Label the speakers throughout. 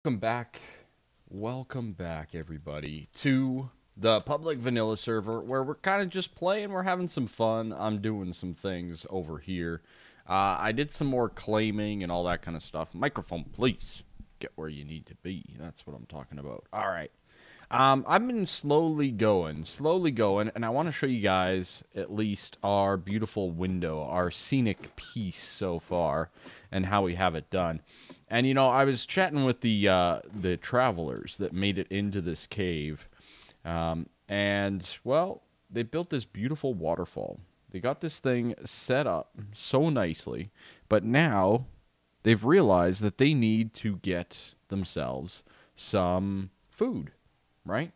Speaker 1: Welcome back. Welcome back, everybody, to the public vanilla server where we're kind of just playing. We're having some fun. I'm doing some things over here. I did some more claiming and all that kind of stuff. Microphone, please. Get where you need to be. That's what I'm talking about. All right. I've been slowly going, and I want to show you guys at least our beautiful window, our scenic piece so far, and how we have it done. And I was chatting with the travelers that made it into this cave, and well, they built this beautiful waterfall. They got this thing set up so nicely, but now they've realized that they need to get themselves some food, right?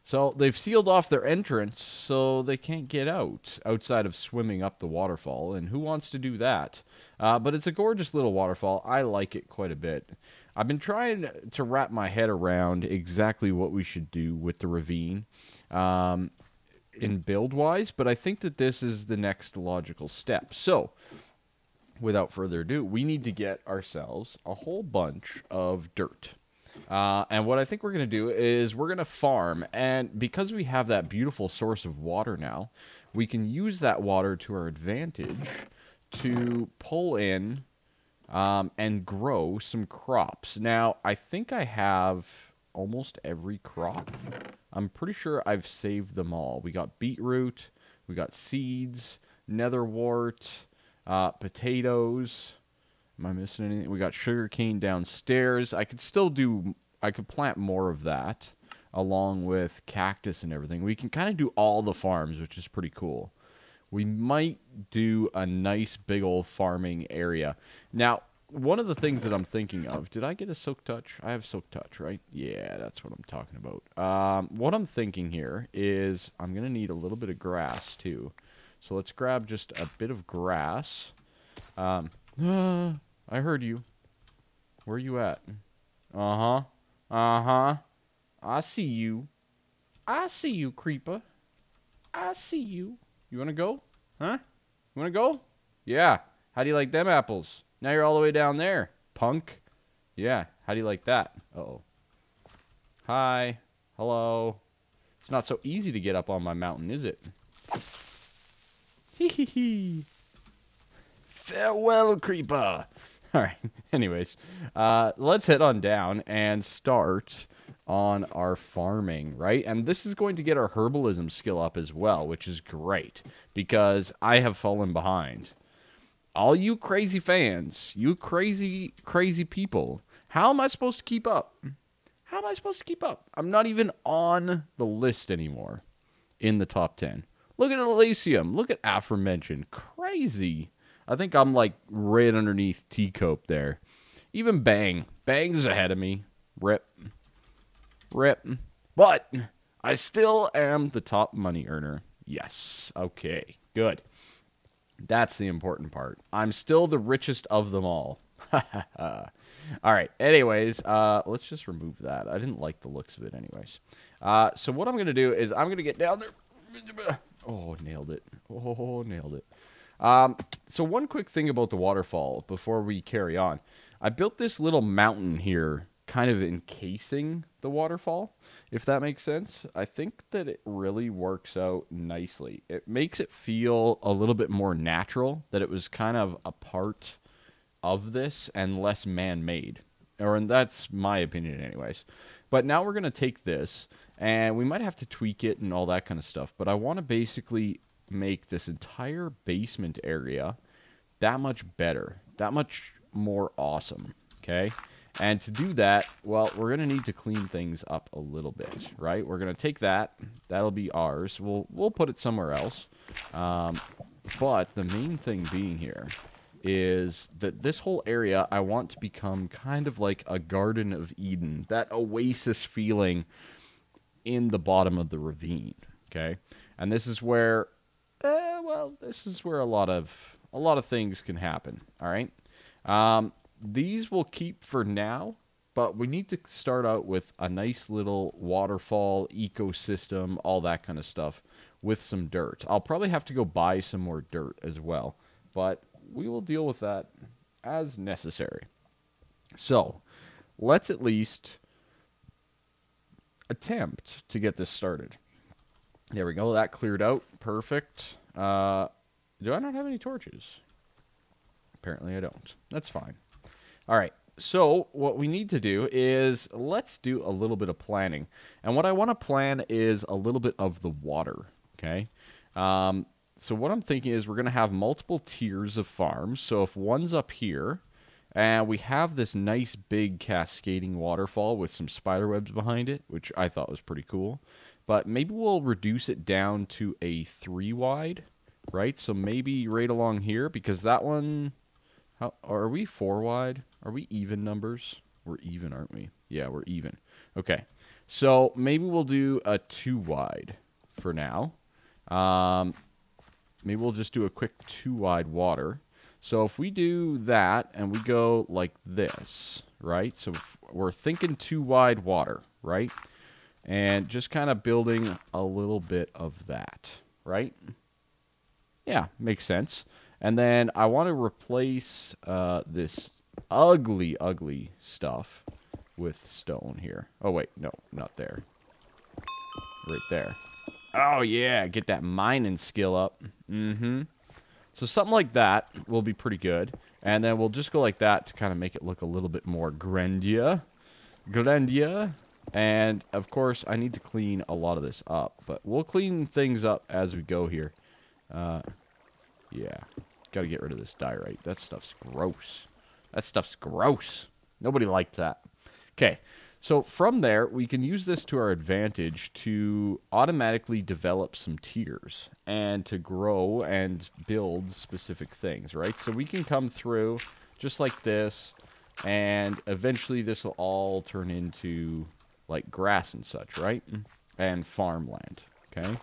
Speaker 1: So they've sealed off their entrance so they can't get outside of swimming up the waterfall. And who wants to do that? But it's a gorgeous little waterfall. I like it quite a bit. I've been trying to wrap my head around exactly what we should do with the ravine in build-wise, but I think that this is the next logical step. So without further ado, we need to get ourselves a whole bunch of dirt. And what I think we're going to do is we're going to farm. And because we have that beautiful source of water now, we can use that water to our advantage to pull in and grow some crops. Now, I think I have almost every crop. I'm pretty sure I've saved them all. We got beetroot, we got seeds, netherwort, potatoes. Am I missing anything? We got sugarcane downstairs. I could plant more of that along with cactus and everything. We can kind of do all the farms, which is pretty cool. We might do a nice big old farming area. Now, one of the things that I'm thinking of, did I get a soak touch? I have soak touch, right? Yeah, that's what I'm talking about. What I'm thinking here is I'm going to need a little bit of grass too. So let's grab just a bit of grass. I heard you. Where you at? Uh-huh. Uh-huh. I see you. I see you, creeper. I see you. You wanna go? Huh? You wanna go? Yeah. How do you like them apples? Now you're all the way down there, punk. Yeah. How do you like that? Uh-oh. Hi. Hello. It's not so easy to get up on my mountain, is it? Hee hee hee. Farewell, creeper. All right. Anyways, let's head on down and start on our farming, right? And this is going to get our herbalism skill up as well, which is great because I have fallen behind. All you crazy fans, you crazy, crazy people, how am I supposed to keep up? How am I supposed to keep up? I'm not even on the list anymore in the top 10. Look at Elysium. Look at aforementioned. Crazy. I think I'm like right underneath T-Cope there. Even Bang. Bang's ahead of me. Rip. Rip. But I still am the top money earner. Yes. Okay. Good. That's the important part. I'm still the richest of them all. All right. Anyways, let's just remove that. I didn't like the looks of it anyways. So what I'm going to do is I'm going to get down there. Oh, nailed it. Oh, nailed it. So one quick thing about the waterfall before we carry on. I built this little mountain here kind of encasing the waterfall, if that makes sense. I think that it really works out nicely. It makes it feel a little bit more natural, that it was kind of a part of this and less man-made. And that's my opinion anyways. But now we're going to take this, and we might have to tweak it and all that kind of stuff. But I want to basically make this entire basement area that much better, that much more awesome, okay? And to do that, well, we're going to need to clean things up a little bit, right? We're going to take that. That'll be ours. We'll put it somewhere else. But the main thing being here is that this whole area I want to become kind of like a Garden of Eden, that oasis feeling in the bottom of the ravine, okay? And this is where this is where a lot of things can happen. All right, these will keep for now, but we need to start out with a nice little waterfall ecosystem, all that kind of stuff, with some dirt. I'll probably have to go buy some more dirt as well, but we will deal with that as necessary. So let's at least attempt to get this started. There we go. That cleared out. Perfect. Do I not have any torches? Apparently I don't. That's fine. All right. So what we need to do is let's do a little bit of planning. And what I want to plan is a little bit of the water. Okay. So what I'm thinking is we're going to have multiple tiers of farms. So if one's up here, and we have this nice big cascading waterfall with some spider webs behind it, which I thought was pretty cool. But maybe we'll reduce it down to a 3 wide, right? So maybe right along here, because that one... are we 4 wide? Are we even numbers? We're even, aren't we? Yeah, we're even. Okay. So maybe we'll do a 2 wide for now. Maybe we'll just do a quick 2 wide water. So if we do that and we go like this, right? So we're thinking 2 wide water, right? And just kind of building a little bit of that, right? Yeah, makes sense. And then I want to replace this ugly, ugly stuff with stone here. Oh, wait, no, not there. Right there. Oh, yeah, get that mining skill up. Mm-hmm. So something like that will be pretty good. And then we'll just go like that to kind of make it look a little bit more grandeur. And, of course, I need to clean a lot of this up. But we'll clean things up as we go here. Yeah. Got to get rid of this diorite. That stuff's gross. That stuff's gross. Nobody liked that. Okay. So from there, we can use this to our advantage to automatically develop some tiers and to grow and build specific things, right? So we can come through just like this, and eventually this will all turn into like grass and such, right? And farmland, okay?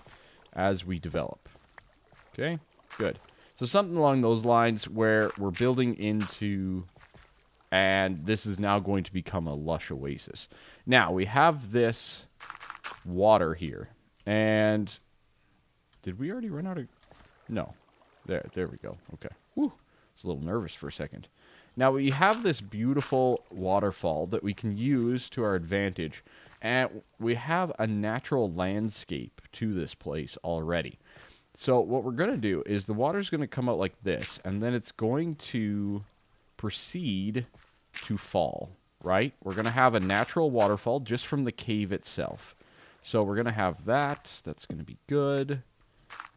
Speaker 1: As we develop. Okay? Good. So something along those lines where we're building into... and this is now going to become a lush oasis. Now, we have this water here. And did we already run out of... no. There we go. Okay. Whew. I was a little nervous for a second. Now, we have this beautiful waterfall that we can use to our advantage. And we have a natural landscape to this place already. So what we're going to do is the water's going to come out like this. And then it's going to... proceed to fall, right? We're going to have a natural waterfall just from the cave itself. So we're going to have that. That's going to be good.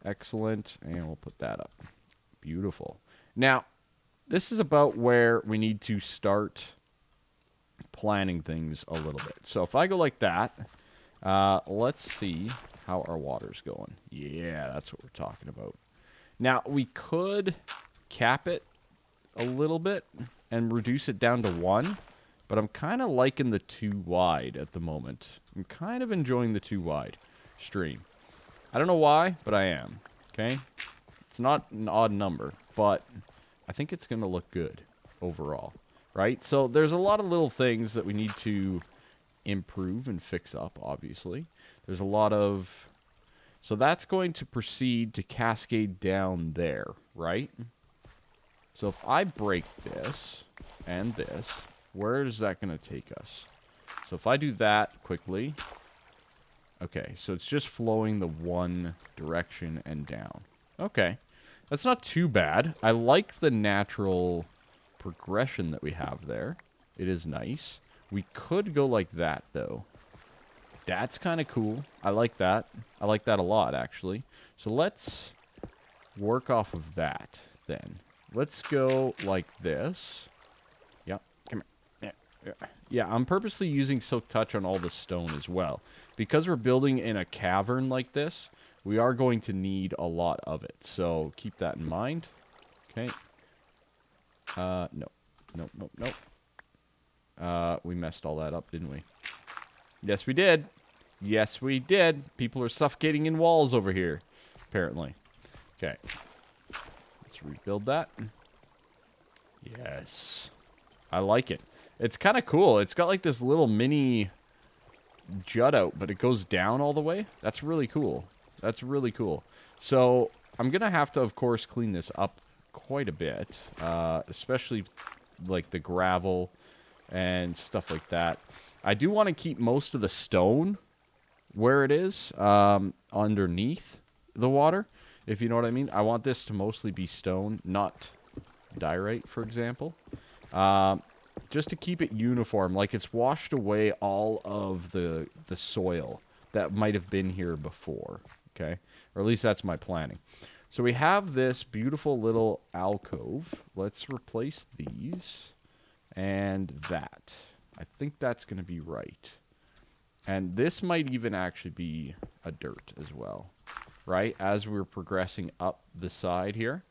Speaker 1: Excellent. And we'll put that up. Beautiful. Now, this is about where we need to start planning things a little bit. So if I go like that, let's see how our water's going. Yeah, that's what we're talking about. Now, we could cap it a little bit and reduce it down to 1, but I'm kind of liking the 2 wide at the moment. I'm kind of enjoying the 2 wide stream. I don't know why, but I am. Okay? It's not an odd number, but I think it's going to look good overall, right? So there's a lot of little things that we need to improve and fix up, obviously. There's a lot of... so that's going to proceed to cascade down there, right? So if I break this and this, where is that going to take us? So if I do that quickly, okay, so it's just flowing the one direction and down. Okay, that's not too bad. I like the natural progression that we have there. It is nice. We could go like that, though. That's kind of cool. I like that. I like that a lot, actually. So let's work off of that, then. Let's go like this. Yep. Come here. Yeah, I'm purposely using Silk Touch on all the stone as well. Because we're building in a cavern like this, we are going to need a lot of it. So keep that in mind. Okay. No. We messed all that up, didn't we? Yes, we did. Yes, we did. People are suffocating in walls over here, apparently. Okay. Let's rebuild that. Yes. I like it. It's kind of cool. It's got like this little mini jut out, but it goes down all the way. That's really cool. That's really cool. So I'm going to have to, of course, clean this up quite a bit, especially like the gravel and stuff like that. I do want to keep most of the stone where it is, underneath the water, if you know what I mean. I want this to mostly be stone, not diorite, for example. Just to keep it uniform, like it's washed away all of the soil that might have been here before, okay? Or at least that's my planning. So we have this beautiful little alcove. Let's replace these and that. I think that's going to be right. And this might even actually be a dirt as well, right? As we're progressing up the side here,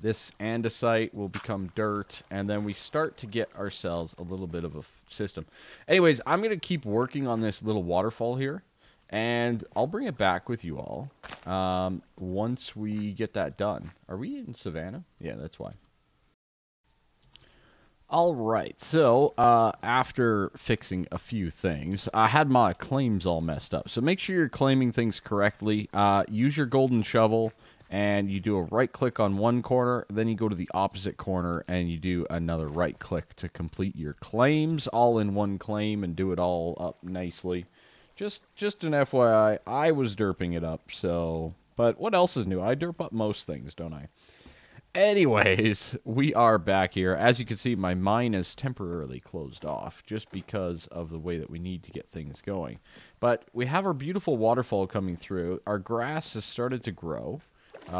Speaker 1: this andesite will become dirt, and then we start to get ourselves a little bit of a system. Anyways, I'm going to keep working on this little waterfall here, and I'll bring it back with you all once we get that done. Are we in Savannah? Yeah, that's why. All right, so after fixing a few things, I had my claims all messed up. So make sure you're claiming things correctly. Use your golden shovel, and you do a right-click on one corner, then you go to the opposite corner, and you do another right-click to complete your claims all in one claim and do it all up nicely. Just an FYI, I was derping it up, so... But what else is new? I derp up most things, don't I? Anyways, we are back here. As you can see, my mine is temporarily closed off just because of the way that we need to get things going. But we have our beautiful waterfall coming through. Our grass has started to grow,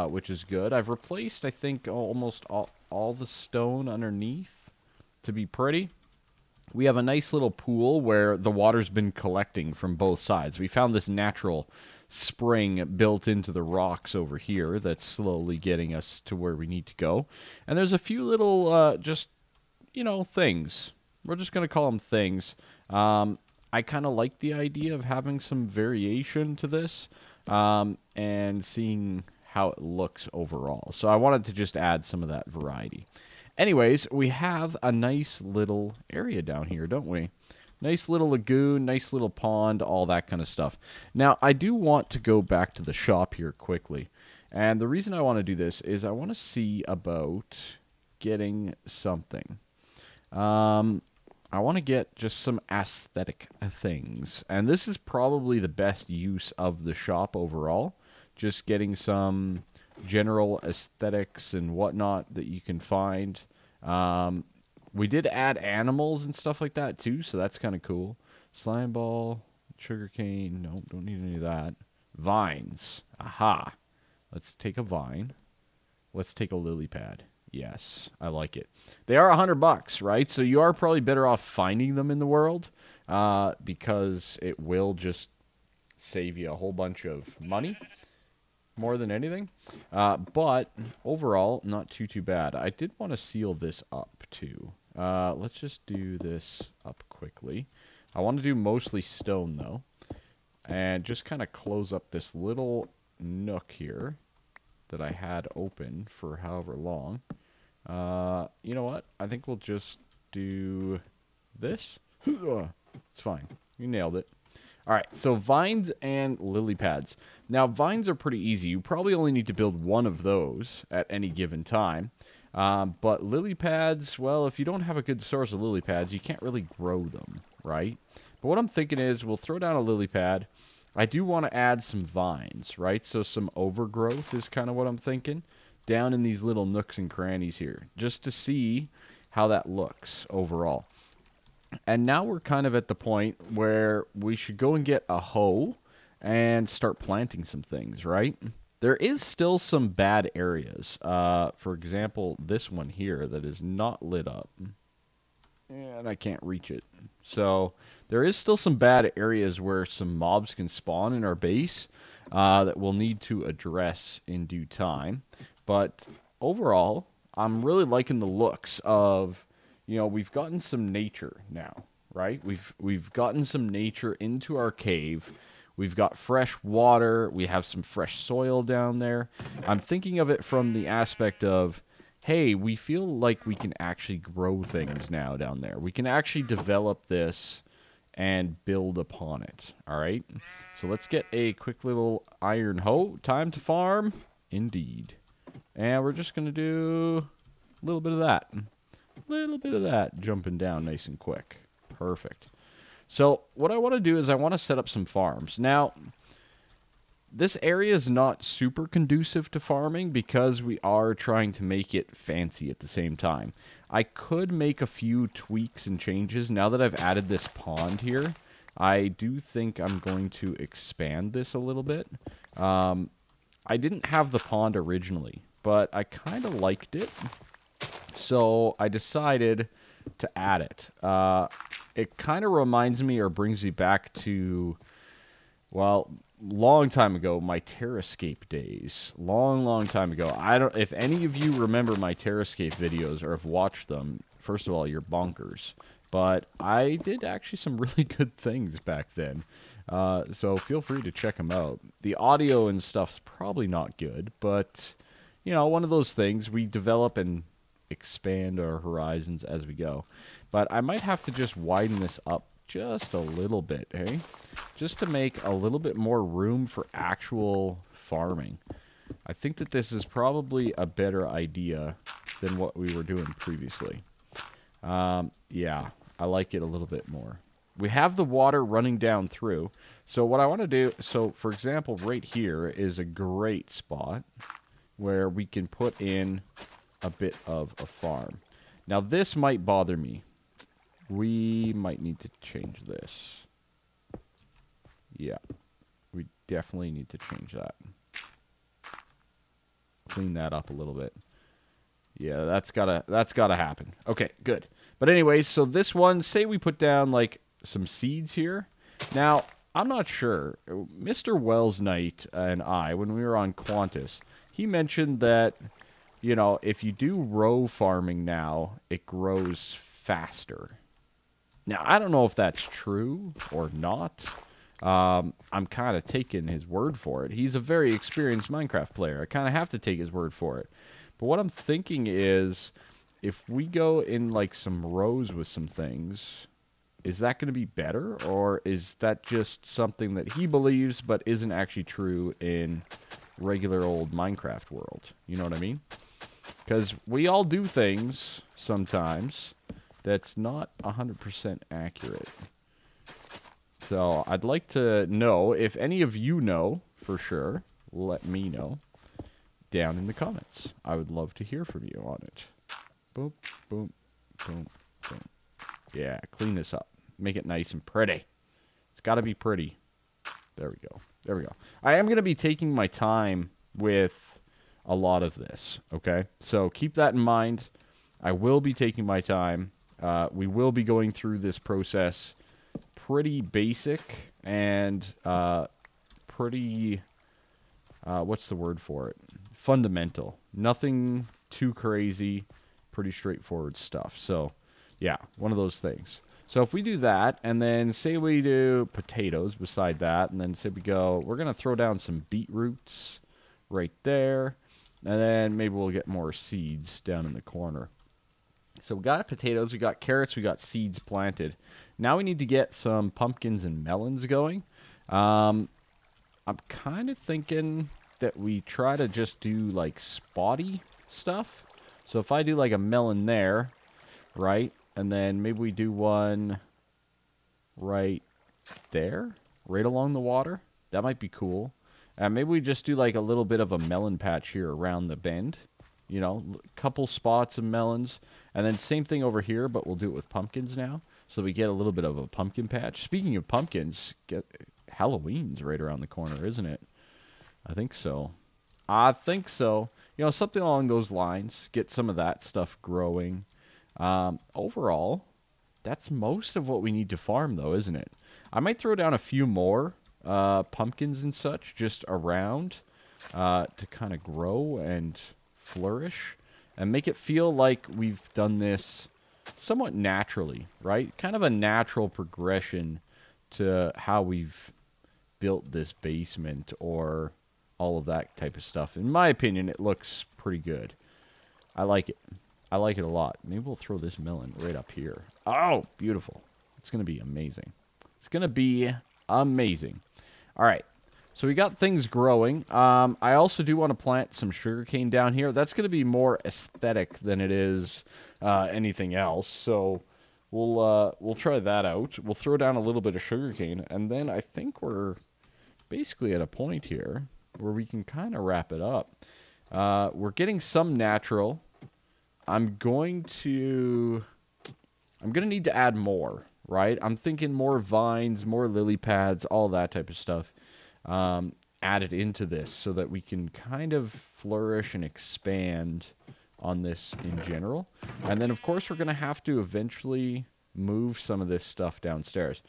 Speaker 1: which is good. I've replaced, I think, almost all the stone underneath to be pretty. We have a nice little pool where the water's been collecting from both sides. We found this natural spring built into the rocks over here that's slowly getting us to where we need to go. And there's a few little, just, you know, things. We're just going to call them things. I kind of like the idea of having some variation to this and seeing how it looks overall. So I wanted to just add some of that variety. Anyways, we have a nice little area down here, don't we? Nice little lagoon, nice little pond, all that kind of stuff. Now, I do want to go back to the shop here quickly. And the reason I want to do this is I want to see about getting something. I want to get just some aesthetic things. And this is probably the best use of the shop overall. Just getting some general aesthetics and whatnot that you can find. We did add animals and stuff like that, too, so that's kind of cool. Slime ball, sugarcane, nope, don't need any of that. Vines, aha. Let's take a vine. Let's take a lily pad. Yes, I like it. They are $100, right? So you are probably better off finding them in the world because it will just save you a whole bunch of money. More than anything. But overall, not too bad. I did want to seal this up, too. Let's just do this up quickly. I want to do mostly stone, though. And just kind of close up this little nook here that I had open for however long. You know what? I think we'll just do this. It's fine. You nailed it. All right, so vines and lily pads. Now, vines are pretty easy. You probably only need to build one of those at any given time. But lily pads, well, if you don't have a good source of lily pads, you can't really grow them, right? But what I'm thinking is we'll throw down a lily pad. I do want to add some vines, right? So some overgrowth is kind of what I'm thinking down in these little nooks and crannies here, just to see how that looks overall. And now we're kind of at the point where we should go and get a hoe and start planting some things, right? There is still some bad areas. For example, this one here that is not lit up. And I can't reach it. So there is still some bad areas where some mobs can spawn in our base that we'll need to address in due time. But overall, I'm really liking the looks of... You know, we've gotten some nature now, right? We've gotten some nature into our cave. We've got fresh water. We have some fresh soil down there. I'm thinking of it from the aspect of, hey, we feel like we can actually grow things now down there. We can actually develop this and build upon it, all right? So let's get a quick little iron hoe. Time to farm, indeed. And we're just going to do a little bit of that. Little bit of that jumping down nice and quick. Perfect. So what I want to do is I want to set up some farms. Now, this area is not super conducive to farming because we are trying to make it fancy at the same time. I could make a few tweaks and changes. Now that I've added this pond here, I do think I'm going to expand this a little bit. I didn't have the pond originally, but I kind of liked it. So I decided to add it. It kind of reminds me or brings me back to, well, long time ago, my Terrascape days. Long time ago. I don't. If any of you remember my Terrascape videos or have watched them, first of all, you're bonkers. But I did actually some really good things back then. So feel free to check them out. The audio and stuff's probably not good, but, you know, one of those things. We develop and expand our horizons as we go. But I might have to just widen this up just a little bit, hey? Just to make a little bit more room for actual farming. I think that this is probably a better idea than what we were doing previously. Yeah, I like it a little bit more. We have the water running down through. So what I want to do, so for example, right here is a great spot where we can put in a bit of a farm. Now this might bother me. We might need to change this. Yeah, we definitely need to change that. Clean that up a little bit. Yeah, that's gotta happen. Okay, good. But anyways, so this one, say we put down like some seeds here. Now, I'm not sure. Mr. Wells Knight and I, when we were on Qantas, he mentioned that, you know, if you do row farming now, it grows faster. Now, I don't know if that's true or not. I'm kind of taking his word for it. He's a very experienced Minecraft player. I kind of have to take his word for it. But what I'm thinking is, if we go in like some rows with some things, is that going to be better? Or is that just something that he believes but isn't actually true in regular old Minecraft world? You know what I mean? Because we all do things sometimes that's not 100% accurate. So I'd like to know, if any of you know for sure, let me know down in the comments. I would love to hear from you on it. Boom, boom, boom, boom. Yeah, clean this up. Make it nice and pretty. It's got to be pretty. There we go. There we go. I am going to be taking my time with a lot of this, okay? So keep that in mind. I will be taking my time. We will be going through this process pretty basic and pretty, what's the word for it? Fundamental. Nothing too crazy, pretty straightforward stuff. So, yeah, one of those things. So if we do that, and then say we do potatoes beside that, and then say we go, we're going to throw down some beetroots right there, and then maybe we'll get more seeds down in the corner. So we got potatoes, we got carrots, we got seeds planted. Now we need to get some pumpkins and melons going. I'm kind of thinking that we try to just do like spotty stuff. So if I do like a melon there, right? And then maybe we do one right there, right along the water. That might be cool. Maybe we just do like a little bit of a melon patch here around the bend. You know, a couple spots of melons. And then same thing over here, but we'll do it with pumpkins now. So we get a little bit of a pumpkin patch. Speaking of pumpkins, Halloween's right around the corner, isn't it? I think so. I think so. You know, something along those lines. Get some of that stuff growing. Overall, that's most of what we need to farm, though, isn't it? I might throw down a few more pumpkins and such just around to kind of grow and flourish and make it feel like we've done this somewhat naturally, right? Kind of a natural progression to how we've built this basement or all of that type of stuff. In my opinion, it looks pretty good. I like it. I like it a lot. Maybe we'll throw this melon right up here. Oh, beautiful. It's going to be amazing. It's going to be amazing. All right. So we got things growing. I also do want to plant some sugarcane down here. That's going to be more aesthetic than it is anything else. So we'll try that out. We'll throw down a little bit of sugarcane, and then I think we're basically at a point here where we can kind of wrap it up. We're getting some natural. I'm going to need to add more, right? I'm thinking more vines, more lily pads, all that type of stuff added into this so that we can kind of flourish and expand on this in general. And then, of course, we're going to have to eventually move some of this stuff downstairs.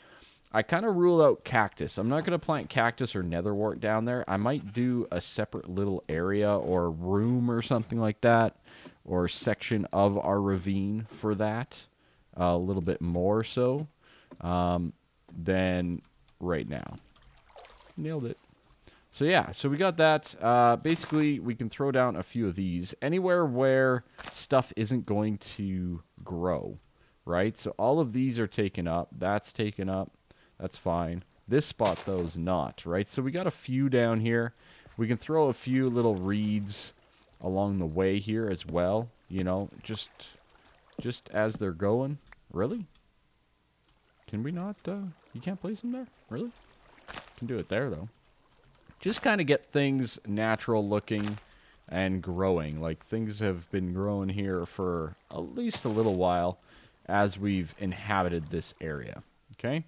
Speaker 1: I kind of rule out cactus. I'm not going to plant cactus or netherwort down there. I might do a separate little area or room or something like that, or section of our ravine for that, a little bit more so than right now. Nailed it. So yeah, so we got that. Basically, we can throw down a few of these anywhere where stuff isn't going to grow, right? So all of these are taken up. That's taken up. That's fine. This spot, though, is not, right? So we got a few down here. We can throw a few little reeds along the way here as well, you know, just as they're going. Really? Can we not, you can't place them there? Really? Can do it there, though. Just kind of get things natural looking and growing. Like, things have been growing here for at least a little while as we've inhabited this area. Okay?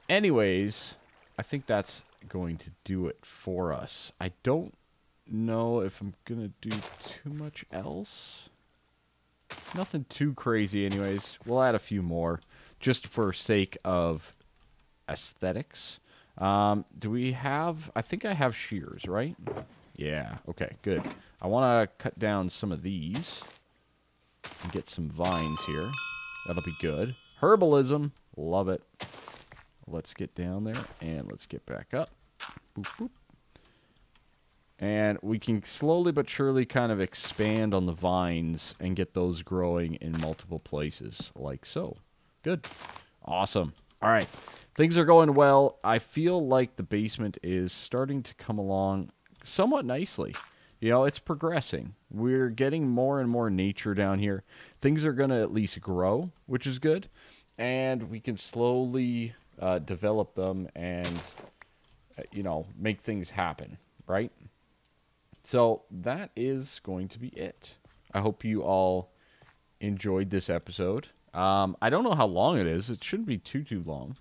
Speaker 1: Anyways, I think that's going to do it for us. I don't know if I'm going to do too much else. Nothing too crazy anyways. We'll add a few more just for sake of aesthetics. Do we have... I think I have shears, right? Yeah, okay, good. I want to cut down some of these and get some vines here. That'll be good. Herbalism. Love it. Let's get down there and let's get back up. Boop, boop. And we can slowly but surely kind of expand on the vines and get those growing in multiple places, like so. Good. Awesome. All right. Things are going well. I feel like the basement is starting to come along somewhat nicely. You know, it's progressing. We're getting more and more nature down here. Things are going to at least grow, which is good. And we can slowly develop them and, you know, make things happen, right? So that is going to be it. I hope you all enjoyed this episode. I don't know how long it is. It shouldn't be too long.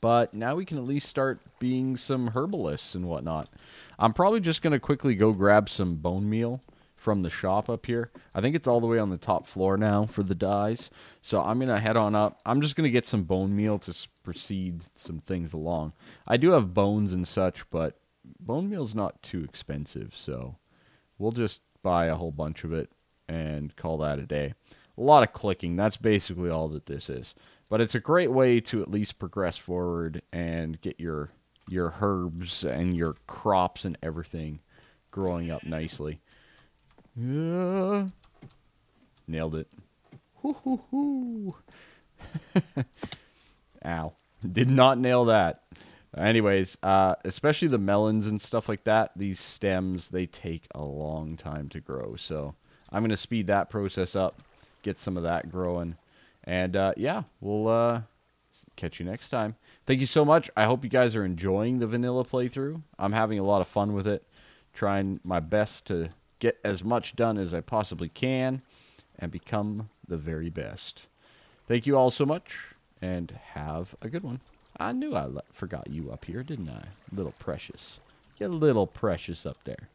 Speaker 1: But now we can at least start being some herbalists and whatnot. I'm probably just going to quickly go grab some bone meal from the shop up here. I think it's all the way on the top floor now for the dyes. So I'm going to head on up. I'm just going to get some bone meal to proceed some things along. I do have bones and such, but bone meal's not too expensive. So we'll just buy a whole bunch of it and call that a day. A lot of clicking. That's basically all that this is. But it's a great way to at least progress forward and get your herbs and your crops and everything growing up nicely. Yeah. Nailed it. Hoo hoo hoo. Ow. Did not nail that. Anyways, especially the melons and stuff like that, these stems, they take a long time to grow. So I'm going to speed that process up, get some of that growing. And, yeah, we'll catch you next time. Thank you so much. I hope you guys are enjoying the vanilla playthrough. I'm having a lot of fun with it, trying my best to get as much done as I possibly can and become the very best. Thank you all so much, and have a good one. I knew I forgot you up here, didn't I? Little precious. You little precious up there.